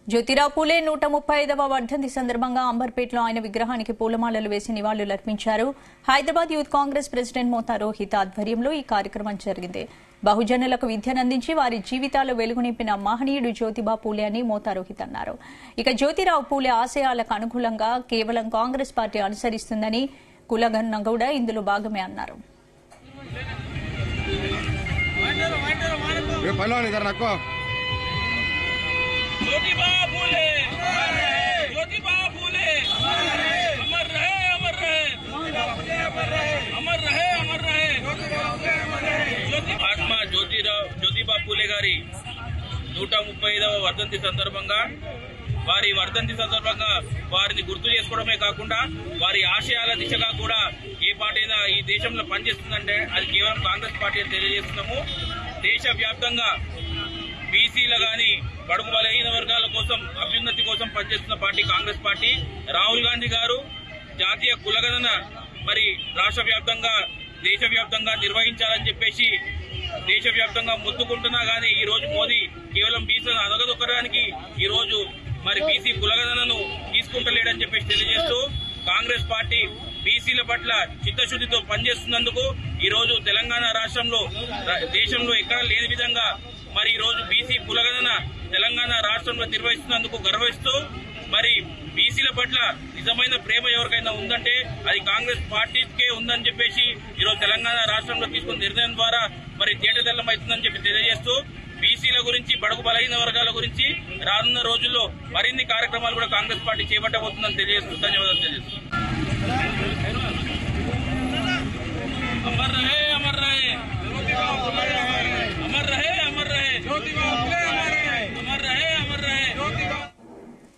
జ్యోతిరావు పూలే 135వ వర్ధంతి సందర్భంగా అంబర్పేటలో ఆయన విగ్రహానికి పూలమాలలు వేసి నివాళులర్పించారు. హైదరాబాద్ యూత్ కాంగ్రెస్ ప్రెసిడెంట్ మోతా రోహిత్ ఆధ్వర్యంలో ఈ కార్యక్రమం జరిగింది. బహుజనులకు విద్యనందించి వారి జీవితాల్లో వెలుగు నింపిన మహనీయుడు జ్యోతిబా పూలే అని మోతా రోహిత్ అన్నారు. ఇక జ్యోతిరావు పూలే ఆశయాలకు అనుకూలంగా కేవలం కాంగ్రెస్ పార్టీ అనుసరిస్తుందని కులగన్న గౌడ ఇందులో భాగమే అన్నారు. ज्योतिबा फूले ज्योतिबा फूले अमर रहे अमर रहे अमर रहे अमर रहे महात्मा ज्योतिबा फूले गारी 135వ వర్ధంతి సందర్భంగా వారిని గుర్తు చేసుకోవడమే కాకుండా వారి ఆశయాల దిశగా కూడా ఏ పార్టీ అయినా ఈ దేశంలో పనిచేస్తుందంటే అది కేవలం కాంగ్రెస్ పార్టీ అని తెలియజేస్తున్నాము. దేశవ్యాప్తంగా బీసీల గాని బడుగు బలహీన వర్గాల కోసం అభ్యున్నతి కోసం పనిచేస్తున్న పార్టీ కాంగ్రెస్ పార్టీ. రాహుల్ గాంధీ గారు జాతీయ కులగణన మరి రాష్ట్ర వ్యాప్తంగా దేశవ్యాప్తంగా నిర్వహించాలని చెప్పేసి దేశవ్యాప్తంగా మొత్తుకుంటున్నా గానీ ఈ రోజు మోదీ కేవలం బీసీలను అదగదొక్కడానికి ఈ రోజు మరి బీసీ కులగణనను తీసుకుంటలేడని చెప్పేసి తెలియజేస్తూ కాంగ్రెస్ పార్టీ బీసీల పట్ల చిత్తశుద్ధితో పనిచేస్తున్నందుకు ఈ రోజు తెలంగాణ రాష్ట్రంలో దేశంలో ఎక్కడా లేని విధంగా మరి ఈ రోజు బీసీ కులగణన తెలంగాణ రాష్ట్రంలో నిర్వహిస్తున్నందుకు గర్విస్తూ మరి బీసీల పట్ల నిజమైన ప్రేమ ఎవరికైనా ఉందంటే అది కాంగ్రెస్ పార్టీకే ఉందని చెప్పేసి ఈరోజు తెలంగాణ రాష్ట్రంలో తీసుకున్న నిర్ణయం ద్వారా మరి తేటతెల్లం అవుతుందని చెప్పి తెలియజేస్తూ బీసీల గురించి బడుగు బలహీన వర్గాల గురించి రానున్న రోజుల్లో మరిన్ని కార్యక్రమాలు కూడా కాంగ్రెస్ పార్టీ చేపట్టబోతుందని తెలియజేస్తూ ధన్యవాదాలు తెలియజేస్తూ అమర్ రహే అమర్ రహే అమర్ రహే అమర్ రహే అమర్ రహే అమర్ రహే అమర్